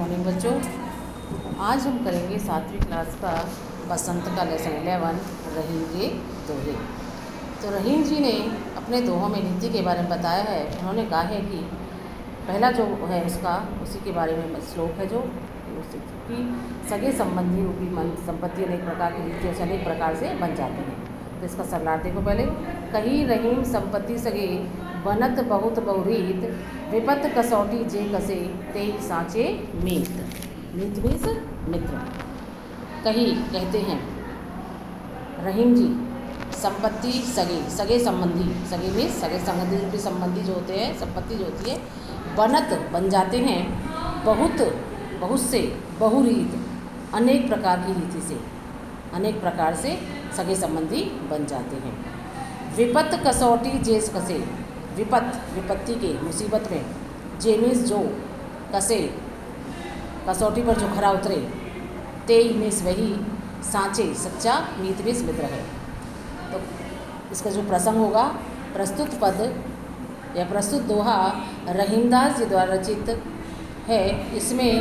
Morning बच्चों। आज हम करेंगे 7वीं क्लास का बसंत का लेसन 11 रहीम के दोहे। तो रहीम जी ने अपने दोहों में नीति के बारे में बताया है। उन्होंने कहा है कि पहला जो है उसका उसी के बारे में श्लोक है जो कि सगे संबंधी रूपी मन संपत्ति अनेक प्रकार की रीतियों से अनेक प्रकार से बन जाते हैं। तो इसका सरलार्थ देखो पहले। कही रहीम संपत्ति सगे बनत बहुत बहुरीत विपत कसौटी जे कसे ते साँचे मीत। मीत मीन्स मित्र। कही कहते हैं रहीम जी संपत्ति सगे सगे संबंधी, सगे में सगे संबंधी रूपी संबंधी जो होते हैं, संपत्ति जो होती है, बनत बन जाते हैं, बहुत से, बहुरीत अनेक प्रकार की रीति से, अनेक प्रकार से सगे संबंधी बन जाते हैं। विपत कसौटी जेस कसे, विपत्ति के मुसीबत में, जे मीन्स जो, कसे कसौटी पर जो खरा उतरे, ते मीन्स वही, सांचे सच्चा, मीत मीन्स मित्र है। तो इसका जो प्रसंग होगा, प्रस्तुत पद या प्रस्तुत दोहा रहीमदास जी द्वारा रचित है। इसमें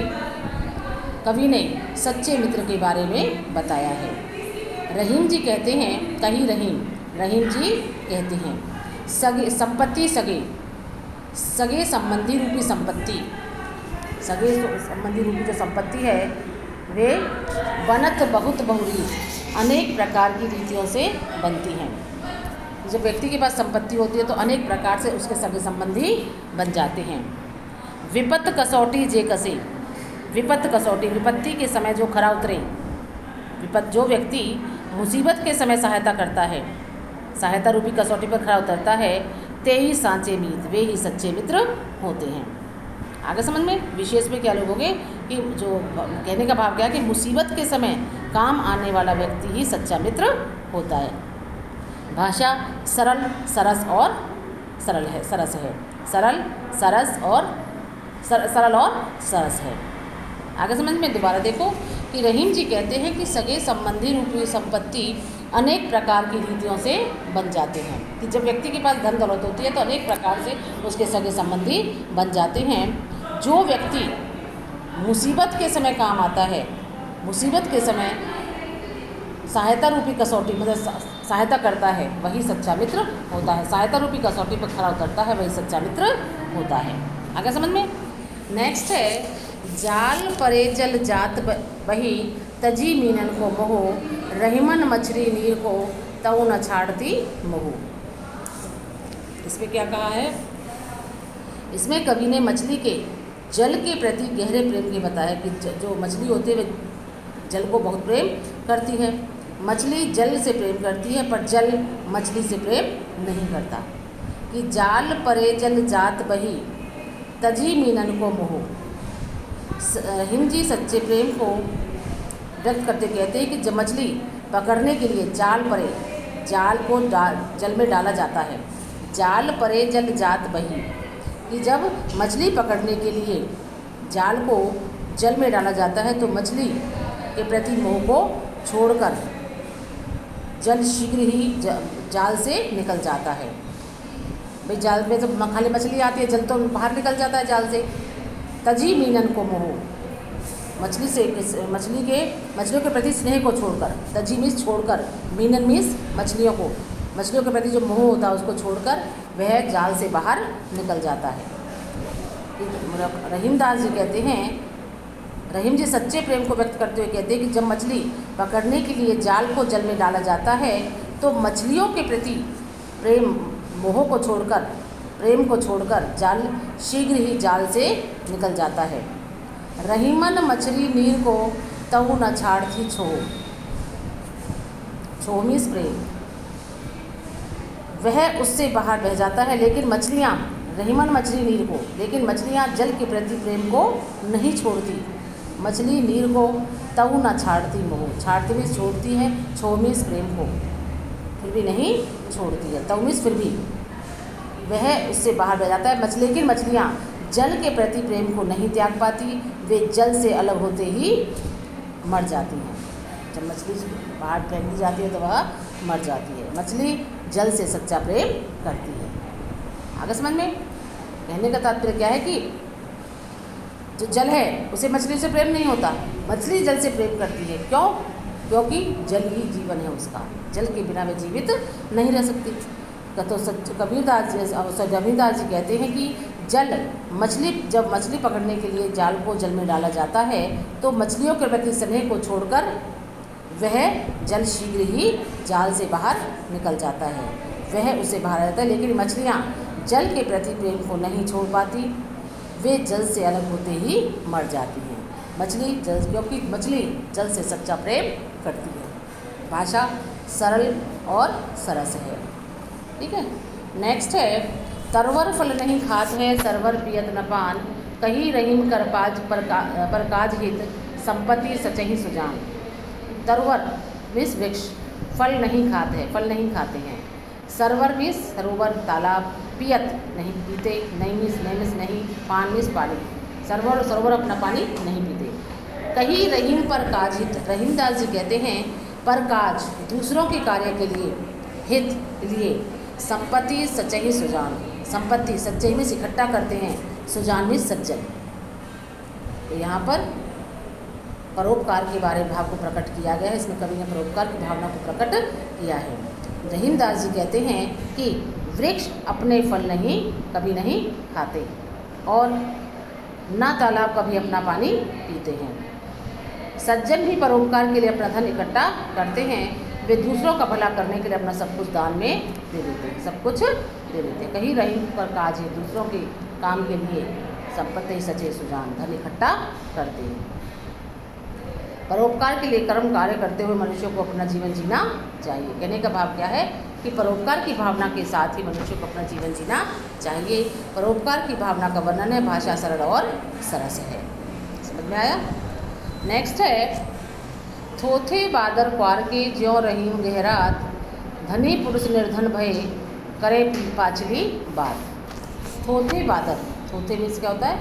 कवि ने सच्चे मित्र के बारे में बताया है। रहीम जी कहते हैं, कही रहीम जी कहते हैं सगे संपत्ति सगे संबंधी रूपी संपत्ति, सगे संबंधी रूपी जो संपत्ति है वे बनत बहुत बहुरीत अनेक प्रकार की रीतियों से बनती हैं। जब व्यक्ति के पास संपत्ति होती है तो अनेक प्रकार से उसके सगे संबंधी बन जाते हैं। विपत कसौटी जे कसे, विपत कसौटी विपत्ति के समय जो खरा उतरे, जो व्यक्ति मुसीबत के समय सहायता करता है, सहायता रूपी कसौटी पर खरा उतरता है, ते ही सांचे मीत, वे ही सच्चे मित्र होते हैं। आगे समझ में विशेष में क्या लोगोगे कि जो कहने का भाव क्या है कि मुसीबत के समय काम आने वाला व्यक्ति ही सच्चा मित्र होता है। भाषा सरल सरस और सरल है, सरस है, सरल सरस और सरल और सरस है। आगे समझ में दोबारा देखो कि रहीम जी कहते हैं कि सगे संबंधी रूपी संपत्ति अनेक प्रकार की रीतियों से बन जाते हैं। कि जब व्यक्ति के पास धन दौलत होती है तो अनेक प्रकार से उसके सगे संबंधी बन जाते हैं। जो व्यक्ति मुसीबत के समय काम आता है, मुसीबत के समय सहायता रूपी कसौटी मतलब सहायता करता है, वही सच्चा मित्र होता है। सहायता रूपी कसौटी पर खरा उतरता है, वही सच्चा मित्र होता है। आगे समझ में। नेक्स्ट है जाल परे जल जात बही तजी मीनन को मोहो रहीमन मछली नीर को तऊ न छाड़ती मोहो। इसमें क्या कहा है? इसमें कवि ने मछली के जल के प्रति गहरे प्रेम के बताया कि जो मछली होती है वे जल को बहुत प्रेम करती है। मछली जल से प्रेम करती है पर जल मछली से प्रेम नहीं करता। कि जाल परे जल जात बही तजी मीनन को मोहो। रहीम जी सच्चे प्रेम को व्यक्त करते कहते हैं कि जब मछली पकड़ने के लिए जाल परे, जाल को जल में डाला जाता है। जाल परे जल जात बही, कि जब मछली पकड़ने के लिए जाल को जल में डाला जाता है तो मछली के प्रति मोह को छोड़कर जल शीघ्र ही जाल से निकल जाता है। भाई जाल में जब खाली मछली आती है, जल तो बाहर निकल जाता है जाल से। तजी मीनन को मोह, मछलियों के प्रति स्नेह को छोड़कर, तजी मीन्स छोड़कर, मीनन मीन्स मछलियों के प्रति जो मोह होता है उसको छोड़कर वह जाल से बाहर निकल जाता है। रहीमदास जी कहते हैं, रहीम जी सच्चे प्रेम को व्यक्त करते हुए कहते हैं कि जब मछली पकड़ने के लिए जाल को जल में डाला जाता है तो मछलियों के प्रति मोह को छोड़कर, प्रेम को छोड़कर जाल शीघ्र ही जाल से निकल जाता है। रहीमन मछली नीर को तऊ न छाड़ती छोह, छोह मीन्स प्रेम, वह उससे बाहर बह जाता है। लेकिन मछलियाँ, रहीमन मछली नीर को, लेकिन मछलियाँ जल के प्रति प्रेम को नहीं छोड़ती। मछली नीर को तऊ न छाड़ती मोह, छाड़ती मीन्स छोड़ती है, छोह मीन्स प्रेम को, फिर भी नहीं छोड़ती है। तऊ मीन्स फिर भी, वह उससे बाहर बह जाता है। लेकिन मछलियाँ जल के प्रति प्रेम को नहीं त्याग पाती, वे जल से अलग होते ही मर जाती हैं। जब मछली बाहर फेंक दी जाती है तो वह मर जाती है। मछली जल से सच्चा प्रेम करती है। आगे समझ में। कहने का तात्पर्य क्या है कि जो जल है उसे मछली से प्रेम नहीं होता, मछली जल से प्रेम करती है। क्यों? क्योंकि जल ही जीवन है उसका, जल के बिना वे जीवित नहीं रह सकती। तो कबीरदास जी कहते हैं कि जब मछली पकड़ने के लिए जाल को जल में डाला जाता है तो मछलियों के प्रति स्नेह को छोड़कर वह जल शीघ्र ही जाल से बाहर निकल जाता है, वह उसे बाहर आ जाता है। लेकिन मछलियाँ जल के प्रति प्रेम को नहीं छोड़ पाती, वे जल से अलग होते ही मर जाती हैं। क्योंकि मछली जल से सच्चा प्रेम करती है। भाषा सरल और सरस है। ठीक है। नेक्स्ट है, तरवर फल नहीं खात है, सरवर पियत न पान, कही रहीम कर काज हित, संपत्ति सचही सुजान। तरवर मीन्स वृक्ष, फल नहीं खाते हैं, फल नहीं खाते हैं। सरवर मीन्स सरोवर तालाब, पियत नहीं पीते, नहीं, पान मीन्स पानी, सरोवर अपना पानी नहीं पीते। कहीं रहीम पर काज हित, रहीमदास जी कहते हैं पर काज दूसरों के कार्य के लिए, हित लिए, संपत्ति सच्चाई सुजान, संपत्ति सच्चाई में इकट्ठा करते हैं, सुजान में सज्जन। तो यहाँ पर परोपकार के बारे में भाव को प्रकट किया गया है। इसमें कवि ने परोपकार की भावना को प्रकट किया है। रहीमदास जी कहते हैं कि वृक्ष अपने फल कभी नहीं खाते और ना तालाब कभी अपना पानी पीते हैं। सज्जन भी परोपकार के लिए अपना धन इकट्ठा करते हैं, वे दूसरों का भला करने के लिए अपना सब कुछ दान में दे देते हैं, सब कुछ दे देते हैं। कहीं रहीम पर काज है, दूसरों के काम के लिए संपत्ति सचे सुजान, धन इकट्ठा करते हैं। परोपकार के लिए कर्म कार्य करते हुए मनुष्य को अपना जीवन जीना चाहिए। कहने का भाव क्या है कि परोपकार की भावना के साथ ही मनुष्य को अपना जीवन जीना चाहिए। परोपकार की भावना का वर्णन है, भाषा सरल और सरस है। समझ में आया? नेक्स्ट है, थोथे बादर क्वार के ज्यों रहीम गहरात, धनी पुरुष निर्धन भय करे पाचली बात। थोथे बादर, थोथे मीन्स क्या होता है?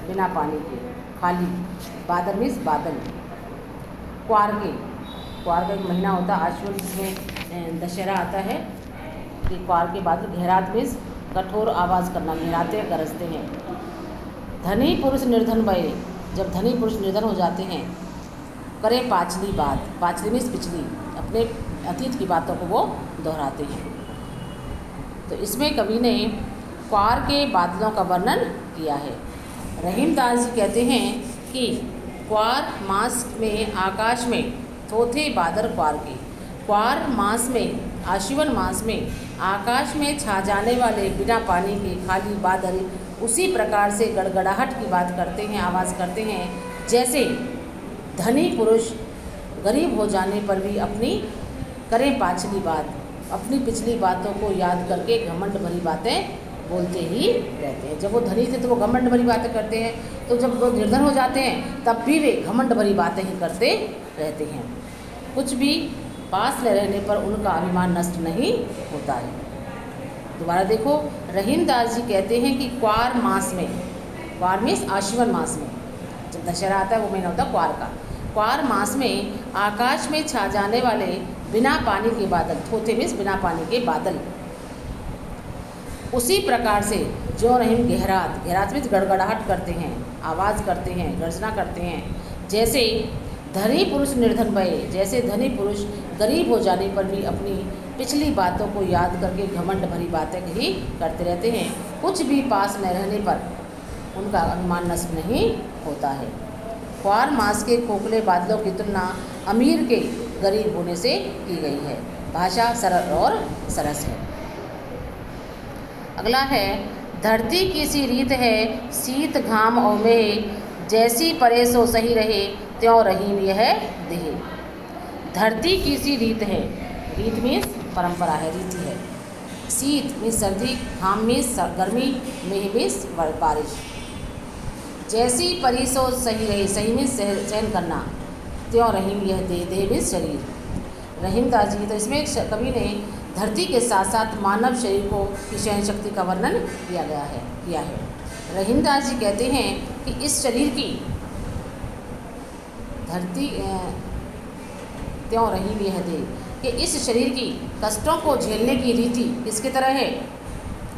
बिना पानी के, खाली। बादर मीन्स बादल। क्वार का एक महीना होता है आश्विन, जिसमें दशहरा आता है कि क्वार के बादल। गहरात मीन्स कठोर आवाज़ करना, गहराते गरजते हैं। धनी पुरुष निर्धन भय, जब धनी पुरुष निर्धन हो जाते हैं, करे पाछली बात, पाछली मीन्स पिछली, अपने अतीत की बातों को वो दोहराते हैं। तो इसमें कवि ने क्वार के बादलों का वर्णन किया है। रहीमदास जी कहते हैं कि क्वार मास में आकाश में थोथे बादल क्वार के, क्वार मास में, आश्विन मास में आकाश में छा जाने वाले बिना पानी के खाली बादल उसी प्रकार से गड़गड़ाहट की बात करते हैं, आवाज़ करते हैं, जैसे धनी पुरुष गरीब हो जाने पर भी अपनी करें पाछली बात, अपनी पिछली बातों को याद करके घमंड भरी बातें बोलते ही रहते हैं। जब वो धनी थे तो वो घमंड भरी बातें करते हैं, तो जब वो निर्धन हो जाते हैं तब भी वे घमंड भरी बातें ही करते रहते हैं। कुछ भी पास न रहने पर उनका अभिमान नष्ट नहीं होता है। दोबारा देखो, रहीमदास जी कहते हैं कि क्वार मास में, क्वार मीन्स आश्विन मास में, जब दशहरा आता है वो महीना होता है क्वार का। क्वार मास में आकाश में छा जाने वाले बिना पानी के बादल, थोथे मीन्स बिना पानी के बादल, उसी प्रकार से जो रहीम गहरात, गहरात मीन्स गड़गड़ाहट करते हैं, आवाज़ करते हैं, गर्जना करते हैं, जैसे धनी पुरुष निर्धन भय, जैसे धनी पुरुष गरीब हो जाने पर भी अपनी पिछली बातों को याद करके घमंड भरी बातें ही करते रहते हैं। कुछ भी पास न रहने पर उनका अभिमान नष्ट नहीं होता है। क्वार मास के खोखले बादलों की तुलना अमीर के गरीब होने से की गई है। भाषा सरल और सरस है। अगला है, धरती की सी रीत है, शीत घाम और में, जैसी परे सो सही रहे, त्यों रहीम यह देह। धरती की सी रीत है, रीत मीन्स परंपरा है, रीति है। शीत मीन्स सर्दी, घाम मीन्स गर्मी, मेह मीन्स बारिश। जैसी परी सो सही रहे, सही मीन्स सहन करना, त्यों रहीम यह देह, देह मीन्स शरीर। रहीमदास जी, तो इसमें कवि ने धरती के साथ साथ मानव शरीर को की सहन शक्ति का वर्णन किया है। रहीमदास जी कहते हैं कि इस शरीर की धरती त्यों रहीम यह दे, कि इस शरीर की कष्टों को झेलने की रीति किसकी तरह है?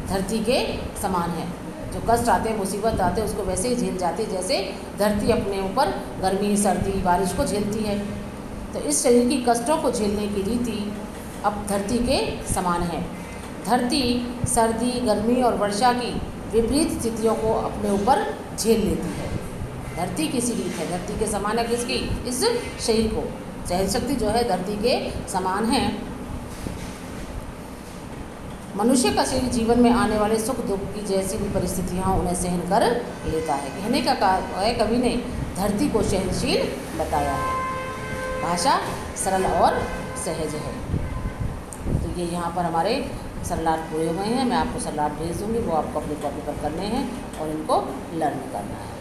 धरती के समान है। जो कष्ट आते हैं, मुसीबत आते हैं, उसको वैसे ही झेल जाती है जैसे धरती अपने ऊपर गर्मी, सर्दी, बारिश को झेलती है। तो इस शरीर की कष्टों को झेलने की रीति अब धरती के समान है। धरती सर्दी, गर्मी और वर्षा की विपरीत स्थितियों को अपने ऊपर झेल लेती है। धरती किसी रीत है, धरती के समान है किसकी? इस शरीर को। सहन शक्ति जो है धरती के समान है। मनुष्य का शरीर जीवन में आने वाले सुख दुख की जैसी भी परिस्थितियाँ उन्हें सहन कर लेता है। कहने का है कवि ने धरती को सहनशील बताया है। भाषा सरल और सहज है। तो ये यहाँ पर हमारे सरलार्थ पूरे हुए हैं। मैं आपको सरलार्थ भेज दूँगी, वो आपको अपनी कॉपी पर करने हैं और इनको लर्न करना है।